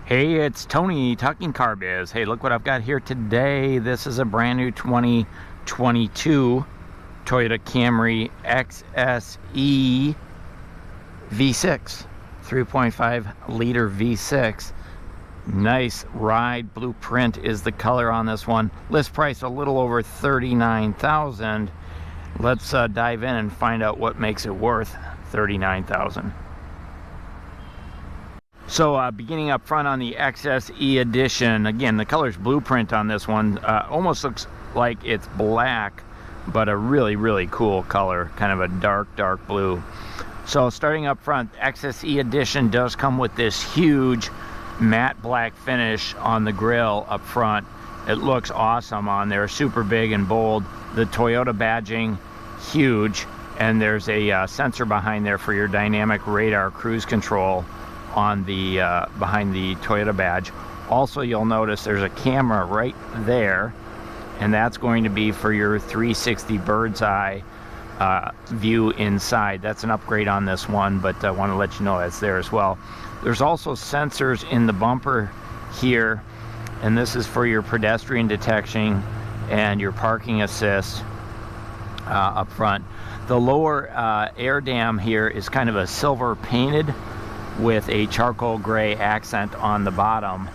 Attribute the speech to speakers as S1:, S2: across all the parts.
S1: Hey, it's Tony talking car biz. Hey, look what I've got here today. This is a brand new 2022 Toyota Camry XSE V6, 3.5 liter V6. Nice ride. Blueprint is the color on this one. List price a little over $39,000. Let's dive in and find out what makes it worth $39,000. So beginning up front on the XSE edition, again, the color's Blueprint on this one. Almost looks like it's black, but a really cool color, kind of a dark blue. So starting up front, XSE edition does come with this huge matte black finish on the grille up front. It looks awesome on there, super big and bold. The Toyota badging, huge, and there's a sensor behind there for your dynamic radar cruise control on the behind the Toyota badge. Also, you'll notice there's a camera right there, and that's going to be for your 360 bird's eye view inside. That's an upgrade on this one, but I want to let you know that's there as well. There's also sensors in the bumper here, and this is for your pedestrian detection and your parking assist up front. The lower air dam here is kind of a silver painted with a charcoal gray accent on the bottom,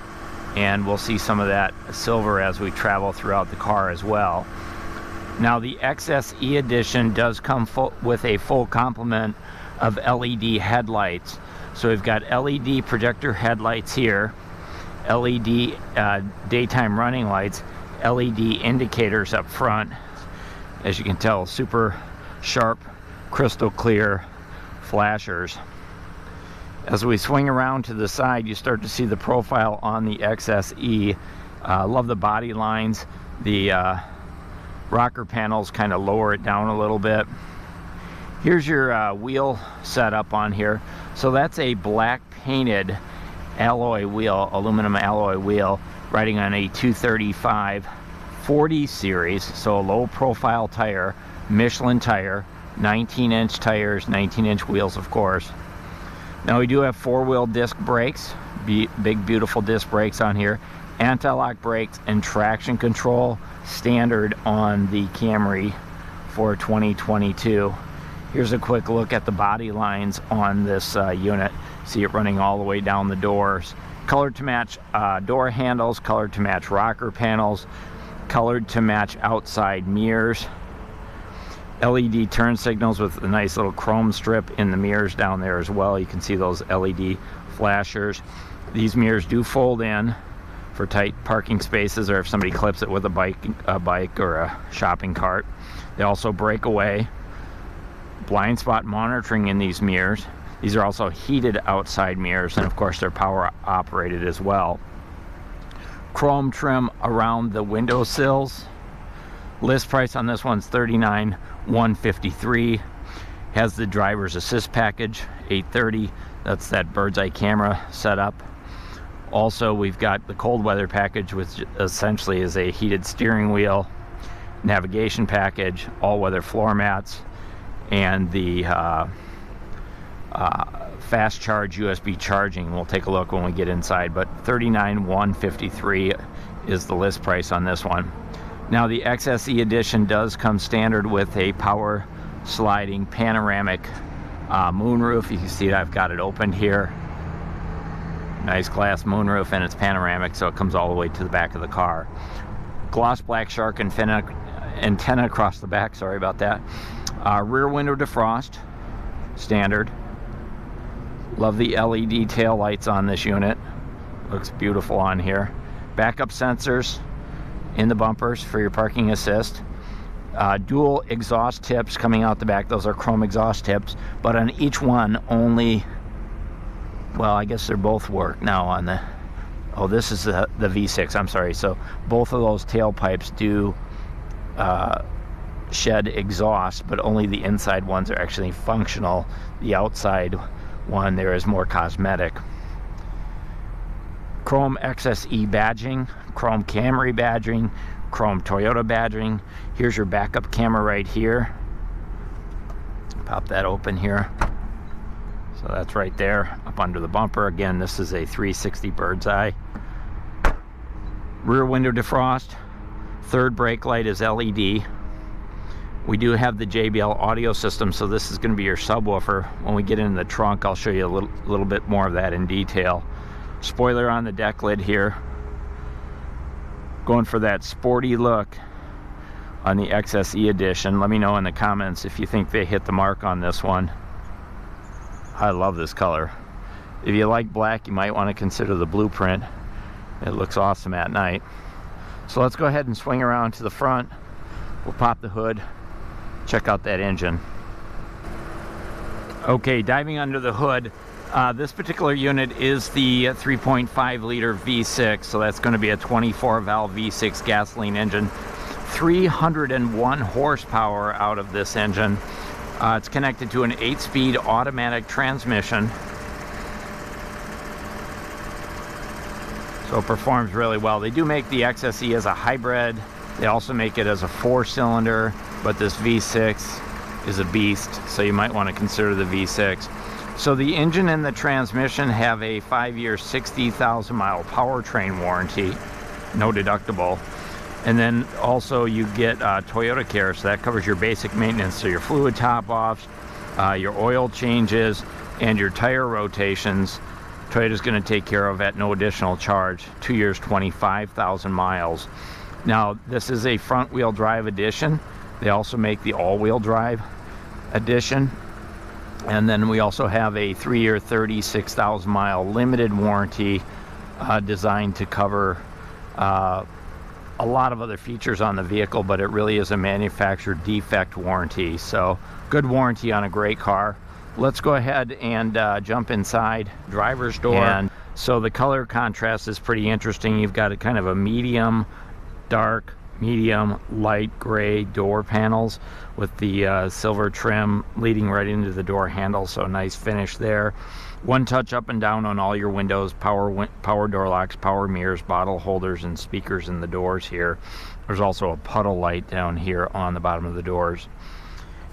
S1: and we'll see some of that silver as we travel throughout the car as well. Now the XSE edition does come with a full complement of LED headlights. So we've got LED projector headlights here, LED daytime running lights, LED indicators up front. As you can tell, super sharp, crystal clear flashers. As we swing around to the side, you start to see the profile on the XSE. Love the body lines. The rocker panels kind of lower it down a little bit. Here's your wheel setup on here. So that's a black painted alloy wheel, aluminum alloy wheel, riding on a 235 40 series, so a low profile tire, Michelin tire, 19-inch tires, 19-inch wheels, of course. Now we do have four-wheel disc brakes, big beautiful disc brakes on here, anti-lock brakes and traction control standard on the Camry for 2022. Here's a quick look at the body lines on this unit. See it running all the way down the doors. Colored to match door handles, colored to match rocker panels, colored to match outside mirrors. LED turn signals with a nice little chrome strip in the mirrors down there as well. You can see those LED flashers. These mirrors do fold in for tight parking spaces, or if somebody clips it with a bike or a shopping cart. They also break away. Blind spot monitoring in these mirrors. These are also heated outside mirrors, and of course they're power operated as well. Chrome trim around the window sills. List price on this one's $39,153. Has the driver's assist package, $830. That's that bird's eye camera setup. Also, we've got the cold weather package, which essentially is a heated steering wheel, navigation package, all-weather floor mats, and the fast charge USB charging. We'll take a look when we get inside, but $39,153 is the list price on this one. Now the XSE edition does come standard with a power sliding panoramic moonroof. You can see I've got it opened here. Nice glass moonroof, and it's panoramic, so it comes all the way to the back of the car. Gloss black shark antenna across the back, sorry about that. Rear window defrost, standard. Love the LED tail lights on this unit. Looks beautiful on here. Backup sensors in the bumpers for your parking assist. Dual exhaust tips coming out the back. Those are chrome exhaust tips, but on each one only, well, I guess they're both work now on the, oh, this is the V6, I'm sorry. So both of those tailpipes do shed exhaust, but only the inside ones are actually functional. The outside one there is more cosmetic. Chrome XSE badging, chrome Camry badging, chrome Toyota badging. Here's your backup camera right here. Pop that open here. So that's right there up under the bumper. Again, this is a 360 bird's eye. Rear window defrost. Third brake light is LED. We do have the JBL audio system, so this is going to be your subwoofer. When we get into the trunk, I'll show you a little bit more of that in detail. Spoiler on the deck lid here. Going for that sporty look on the XSE edition. Let me know in the comments if you think they hit the mark on this one. I love this color. If you like black, you might want to consider the blueprint. It looks awesome at night. So let's go ahead and swing around to the front. We'll pop the hood, check out that engine. Okay, diving under the hood, this particular unit is the 3.5 liter V6, so that's going to be a 24 valve V6 gasoline engine. 301 horsepower out of this engine. It's connected to an 8-speed automatic transmission. So it performs really well. They do make the XSE as a hybrid. They also make it as a 4-cylinder, but this V6 is a beast, so you might want to consider the V6. So the engine and the transmission have a 5-year, 60,000 mile powertrain warranty, no deductible. And then also you get Toyota Care, so that covers your basic maintenance, so your fluid top-offs, your oil changes, and your tire rotations. Toyota's going to take care of at no additional charge. 2 years, 25,000 miles. Now, this is a front-wheel drive edition. They also make the all-wheel drive edition. And then we also have a 3-year, 36,000 mile limited warranty designed to cover a lot of other features on the vehicle, but it really is a manufacturer defect warranty. So, good warranty on a great car. Let's go ahead and jump inside. Driver's door. And so the color contrast is pretty interesting. You've got a kind of a medium, dark, medium, light gray door panels with the silver trim leading right into the door handle. So nice finish there. One touch up and down on all your windows, power door locks, power mirrors, bottle holders, and speakers in the doors here. There's also a puddle light down here on the bottom of the doors.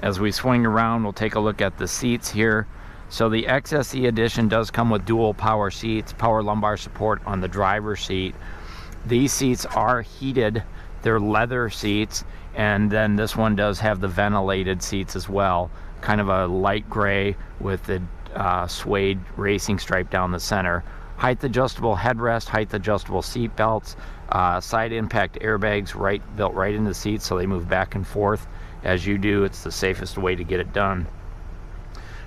S1: As we swing around, we'll take a look at the seats here. So the XSE edition does come with dual power seats, power lumbar support on the driver's seat. These seats are heated. They're leather seats, and then this one does have the ventilated seats as well. Kind of a light gray with the suede racing stripe down the center. Height adjustable headrest, height adjustable seat belts, side impact airbags built right into the seats, so they move back and forth as you do. It's the safest way to get it done.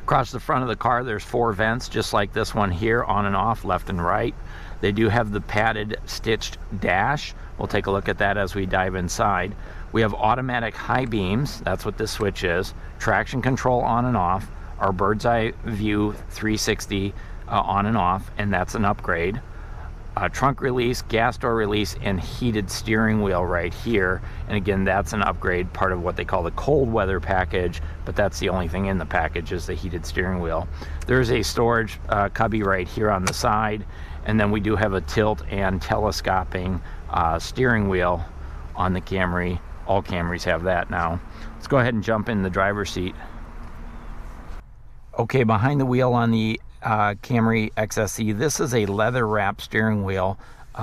S1: Across the front of the car, there's 4 vents, just like this one here, on and off, left and right. They do have the padded stitched dash. We'll take a look at that as we dive inside. We have automatic high beams. That's what this switch is. Traction control on and off. Our bird's eye view 360 on and off, and that's an upgrade. Trunk release, gas door release, and heated steering wheel right here. And again, that's an upgrade, part of what they call the cold weather package, but that's the only thing in the package is the heated steering wheel. There's a storage cubby right here on the side, and then we do have a tilt and telescoping steering wheel on the Camry. All Camrys have that now. Let's go ahead and jump in the driver's seat. Okay, behind the wheel on the Camry XSE, this is a leather wrap steering wheel.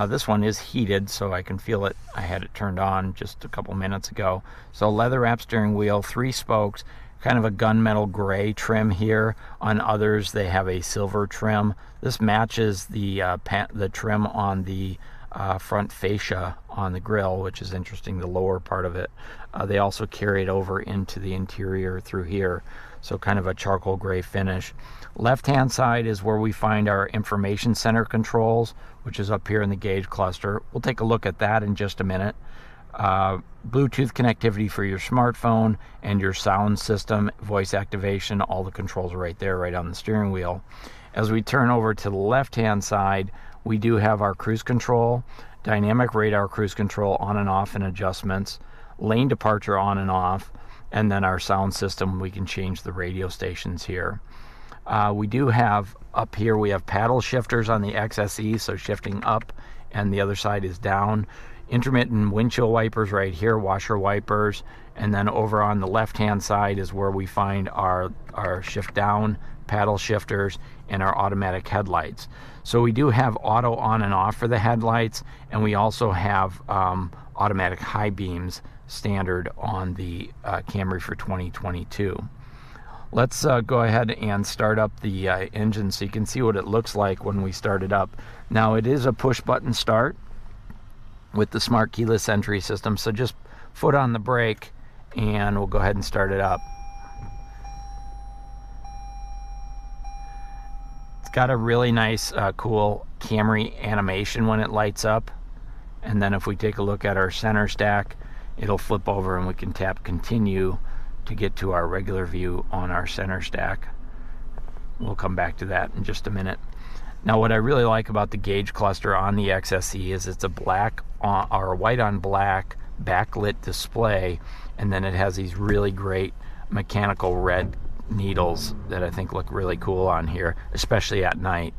S1: This one is heated, so I can feel it. I had it turned on just a couple minutes ago. So leather wrap steering wheel, 3 spokes, kind of a gunmetal gray trim here. On others, they have a silver trim. This matches the trim on the front fascia on the grille, which is interesting, the lower part of it. They also carry it over into the interior through here, so kind of a charcoal gray finish. Left hand side is where we find our information center controls, which is up here in the gauge cluster. We'll take a look at that in just a minute. Bluetooth connectivity for your smartphone and your sound system, voice activation, all the controls are right there, right on the steering wheel. As we turn over to the left hand side, we do have our cruise control, dynamic radar cruise control on and off and adjustments, lane departure on and off, and then our sound system, we can change the radio stations here. We do have up here, we have paddle shifters on the XSE, so shifting up, and the other side is down. Intermittent windshield wipers right here, washer wipers, and then over on the left hand side is where we find our shift down paddle shifters, and our automatic headlights. So we do have auto on and off for the headlights, and we also have automatic high beams standard on the Camry for 2022. Let's go ahead and start up the engine so you can see what it looks like when we start it up. Now, it is a push button start with the smart keyless entry system, so just foot on the brake and we'll go ahead and start it up. It's got a really nice cool Camry animation when it lights up, and then if we take a look at our center stack, it'll flip over and we can tap continue to get to our regular view on our center stack. We'll come back to that in just a minute. Now, what I really like about the gauge cluster on the XSE is it's a black or white on black backlit display, and then it has these really great mechanical red needles that I think look really cool on here, especially at night.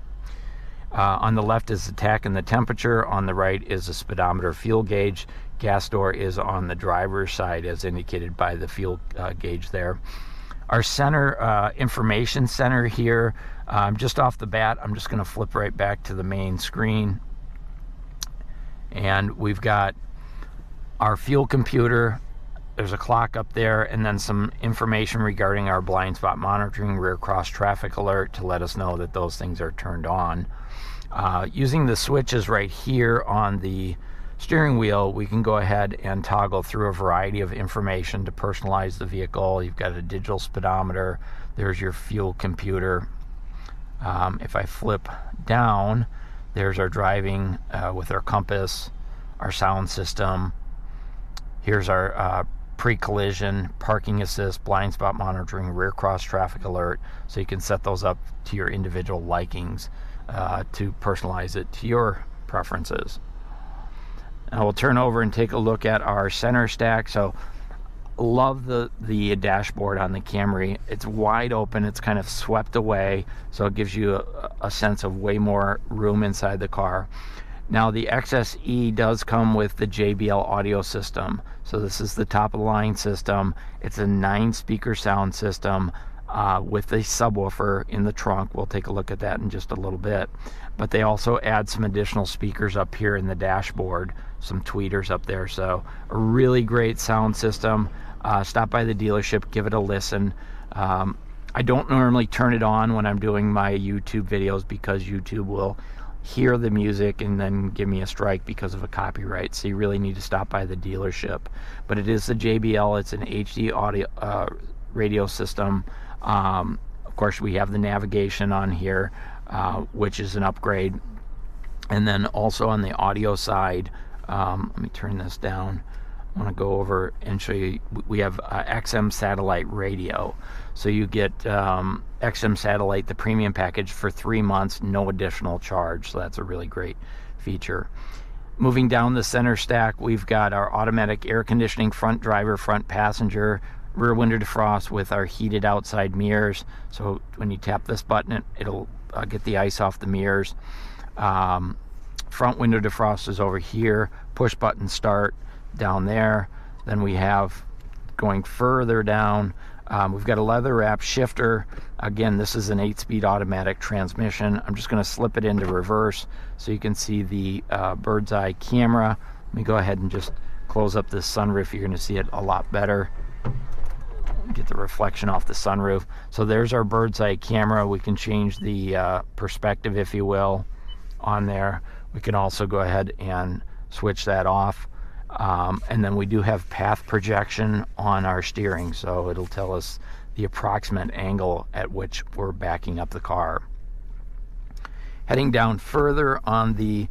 S1: On the left is the tach and the temperature. On the right is a speedometer fuel gauge. Gas door is on the driver's side as indicated by the fuel gauge there. Our center information center here, just off the bat, I'm just going to flip right back to the main screen, and we've got our fuel computer. There's a clock up there, and then some information regarding our blind spot monitoring, rear cross traffic alert to let us know that those things are turned on. Using the switches right here on the steering wheel, we can go ahead and toggle through a variety of information to personalize the vehicle. You've got a digital speedometer, there's your fuel computer. If I flip down, there's our driving with our compass, our sound system. Here's our pre-collision, parking assist, blind spot monitoring, rear cross traffic alert, so you can set those up to your individual likings to personalize it to your preferences. Now we'll turn over and take a look at our center stack. So love the dashboard on the Camry. It's wide open, it's kind of swept away, so it gives you a sense of way more room inside the car. Now the XSE does come with the JBL audio system. So this is the top of the line system. It's a 9-speaker sound system with a subwoofer in the trunk. We'll take a look at that in just a little bit. But they also add some additional speakers up here in the dashboard, some tweeters up there. So a really great sound system. Stop by the dealership, give it a listen. I don't normally turn it on when I'm doing my YouTube videos because YouTube will hear the music and then give me a strike because of a copyright, so you really need to stop by the dealership. But it is the JBL, it's an HD audio radio system. Of course, we have the navigation on here, which is an upgrade. And then also on the audio side, let me turn this down. I want to go over and show you, we have XM satellite radio. So you get XM satellite, the premium package, for 3 months, no additional charge. So that's a really great feature. Moving down the center stack, we've got our automatic air conditioning, front driver, front passenger, rear window defrost with our heated outside mirrors. So when you tap this button, it'll get the ice off the mirrors. Front window defrost is over here. Push button start down there. Then we have, going further down, we've got a leather wrap shifter. Again, this is an 8-speed automatic transmission. I'm just going to slip it into reverse so you can see the bird's eye camera. Let me go ahead and just close up this sunroof. You're going to see it a lot better. Get the reflection off the sunroof. So there's our bird's eye camera. We can change the perspective, if you will, on there. We can also go ahead and switch that off. And then we do have path projection on our steering, so it'll tell us the approximate angle at which we're backing up the car. Heading down further on the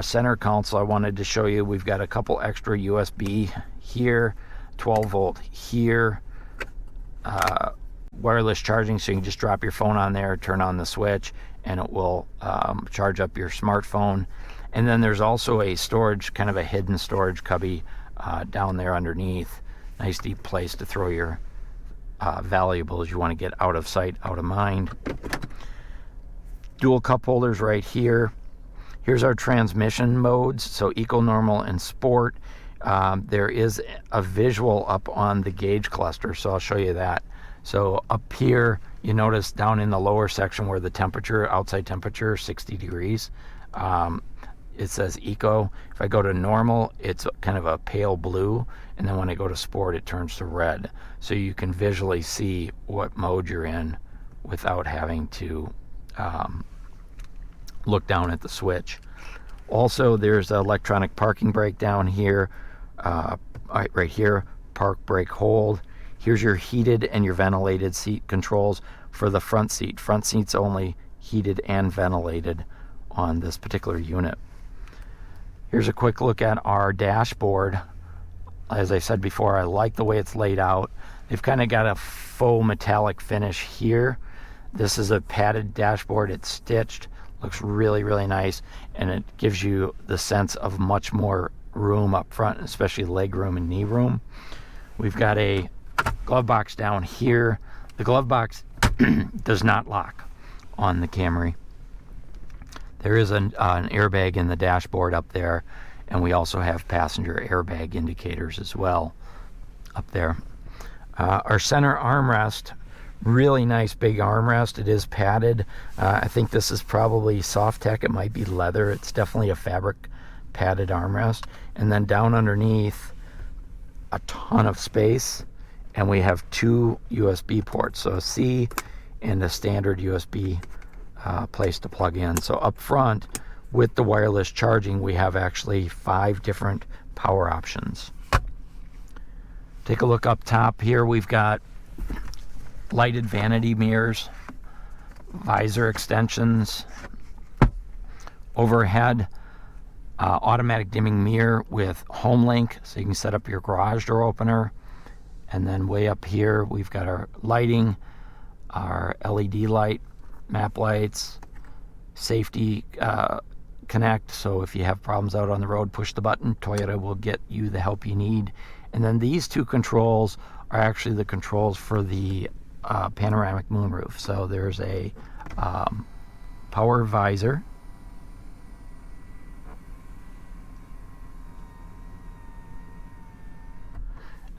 S1: center console, I wanted to show you we've got a couple extra USB here, 12 volt here, wireless charging, so you can just drop your phone on there, turn on the switch, and it will charge up your smartphone. And then there's also a storage, kind of a hidden storage cubby down there underneath. Nice deep place to throw your valuables you want to get out of sight, out of mind. Dual cup holders right here. Here's our transmission modes, so Eco, Normal, and Sport. There is a visual up on the gauge cluster, so I'll show you that. So up here You notice down in the lower section where the temperature, outside temperature, 60 degrees, it says eco. If I go to normal, it's kind of a pale blue, and then when I go to sport, it turns to red. So you can visually see what mode you're in without having to look down at the switch. Also, there's an electronic parking brake down here, right here, park brake hold. Here's your heated and your ventilated seat controls for the front seat. Front seat's only heated and ventilated on this particular unit. Here's a quick look at our dashboard. As I said before, I like the way it's laid out. They've kind of got a faux metallic finish here. This is a padded dashboard. It's stitched. Looks really, really nice, and it gives you the sense of much more room up front, especially leg room and knee room. We've got a glove box down here. The glove box does not lock on the Camry. There is an airbag in the dashboard up there, and we also have passenger airbag indicators as well up there. Our center armrest, really nice big armrest. It is padded. I think this is probably soft tech. It might be leather. It's definitely a fabric padded armrest. And then down underneath, a ton of space, and we have 2 USB ports, so a C and a standard USB place to plug in. So up front, with the wireless charging, we have actually 5 different power options. Take a look up top here. We've got lighted vanity mirrors, visor extensions, overhead automatic dimming mirror with home link, so you can set up your garage door opener. And then way up here, we've got our lighting, our LED light, map lights, safety connect. So if you have problems out on the road, push the button. Toyota will get you the help you need. And then these 2 controls are actually the controls for the panoramic moonroof. So there's a power visor,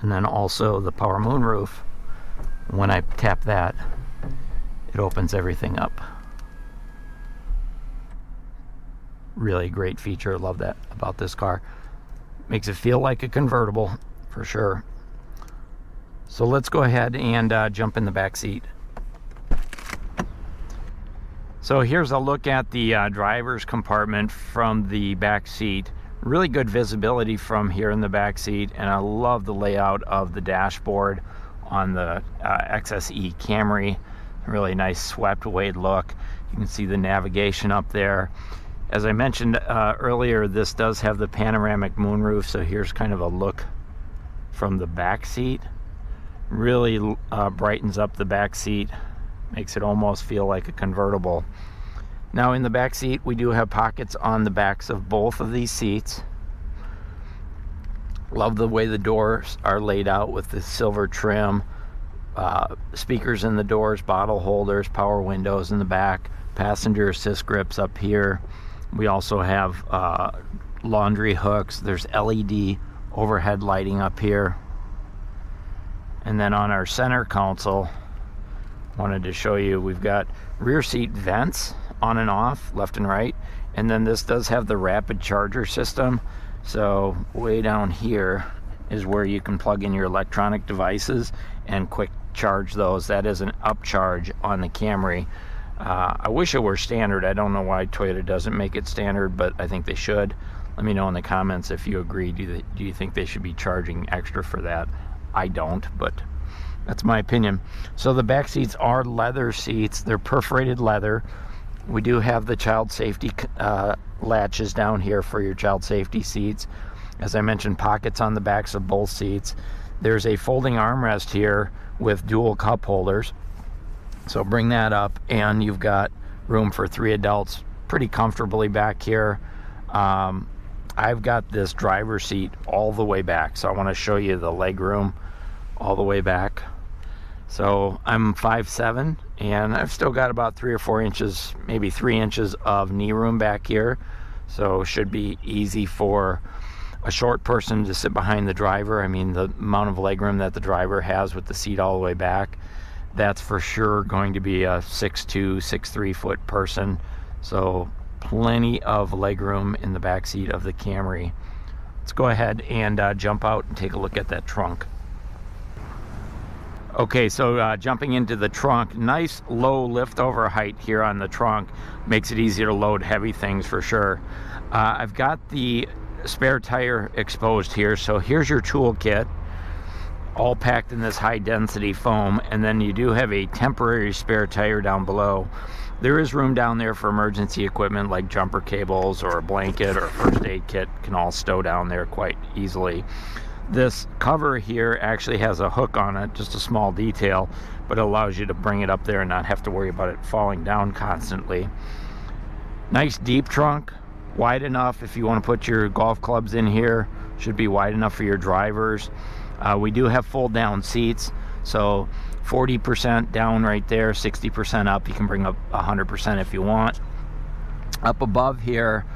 S1: and then also the power moonroof. When I tap that, it opens everything up. Really great feature. Love that about this car. Makes it feel like a convertible for sure. So let's go ahead and jump in the back seat. So here's a look at the driver's compartment from the back seat. Really good visibility from here in the back seat, and I love the layout of the dashboard on the XSE Camry. Really nice swept away look. You can see the navigation up there. As I mentioned earlier, this does have the panoramic moonroof, so here's kind of a look from the back seat. Really brightens up the back seat, makes it almost feel like a convertible. Now in the back seat, we do have pockets on the backs of both of these seats. Love the way the doors are laid out with the silver trim, speakers in the doors, bottle holders, power windows in the back, passenger assist grips up here. We also have laundry hooks. There's LED overhead lighting up here. And then on our center console, wanted to show you, we've got rear seat vents on and off, left and right. And then this does have the rapid charger system. So way down here is where you can plug in your electronic devices and quick charge those. That is an upcharge on the Camry. I wish it were standard. I don't know why Toyota doesn't make it standard, but I think they should. Let me know in the comments if you agree. Do you think they should be charging extra for that? I don't, but that's my opinion. So the back seats are leather seats. They're perforated leather. We do have the child safety latches down here for your child safety seats. As I mentioned, pockets on the backs of both seats. There's a folding armrest here with dual cup holders. So bring that up, and you've got room for 3 adults pretty comfortably back here. I've got this driver's seat all the way back, so I want to show you the leg room all the way back. So I'm 5'7", and I've still got about 3 or 4 inches, maybe 3 inches of knee room back here. So should be easy for a short person to sit behind the driver. I mean, the amount of leg room that the driver has with the seat all the way back. that's for sure going to be a 6'2", 6'3" foot person. So plenty of legroom in the back seat of the Camry. Let's go ahead and jump out and take a look at that trunk. Okay, so jumping into the trunk, nice low lift over height here on the trunk. Makes it easier to load heavy things for sure. I've got the spare tire exposed here, so here's your toolkit, all packed in this high density foam, and then you do have a temporary spare tire down below. There is room down there for emergency equipment like jumper cables or a blanket or a first aid kit, can all stow down there quite easily. This cover here actually has a hook on it, just a small detail, but it allows you to bring it up there and not have to worry about it falling down constantly. Nice deep trunk, wide enough if you want to put your golf clubs in here. Should be wide enough for your drivers. We do have fold down seats, so 40% down right there, 60% up. You can bring up 100% if you want. Up above here,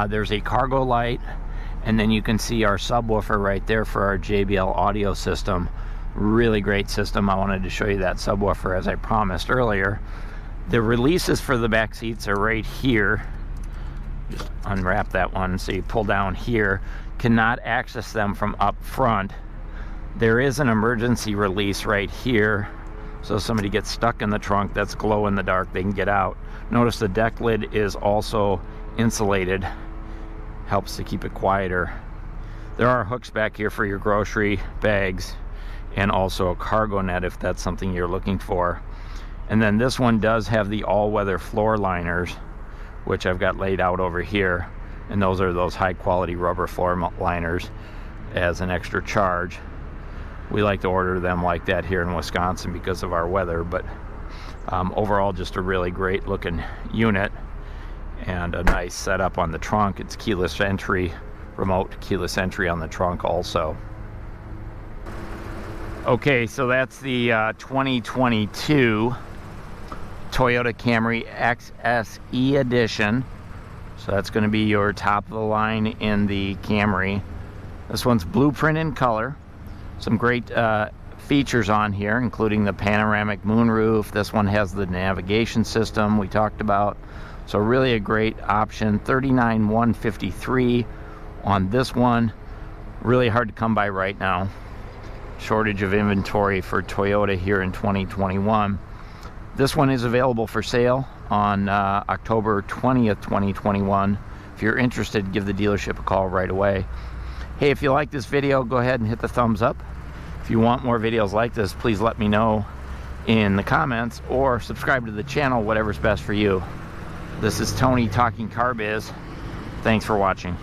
S1: there's a cargo light, and then you can see our subwoofer right there for our JBL audio system. Really great system. I wanted to show you that subwoofer as I promised earlier. The releases for the back seats are right here. Just unwrap that one, so you pull down here. Cannot access them from up front. There is an emergency release right here, so if somebody gets stuck in the trunk that's glow in the dark, they can get out. Notice the deck lid is also insulated, helps to keep it quieter. There are hooks back here for your grocery bags and also a cargo net if that's something you're looking for. And then this one does have the all-weather floor liners, which I've got laid out over here, and those are those high-quality rubber floor liners as an extra charge. We like to order them like that here in Wisconsin because of our weather, but overall just a really great looking unit and a nice setup on the trunk. It's keyless entry, remote keyless entry on the trunk also. Okay, so that's the 2022 Toyota Camry XSE edition. So that's going to be your top of the line in the Camry. This one's blueprint in color. Some great features on here, including the panoramic moonroof. This one has the navigation system we talked about. So really a great option. $39,153 on this one. Really hard to come by right now. Shortage of inventory for Toyota here in 2021. This one is available for sale on October 20th, 2021. If you're interested, give the dealership a call right away. Hey, if you like this video, go ahead and hit the thumbs up. If you want more videos like this, please let me know in the comments or subscribe to the channel, whatever's best for you. This is Tony talking car biz. Thanks for watching.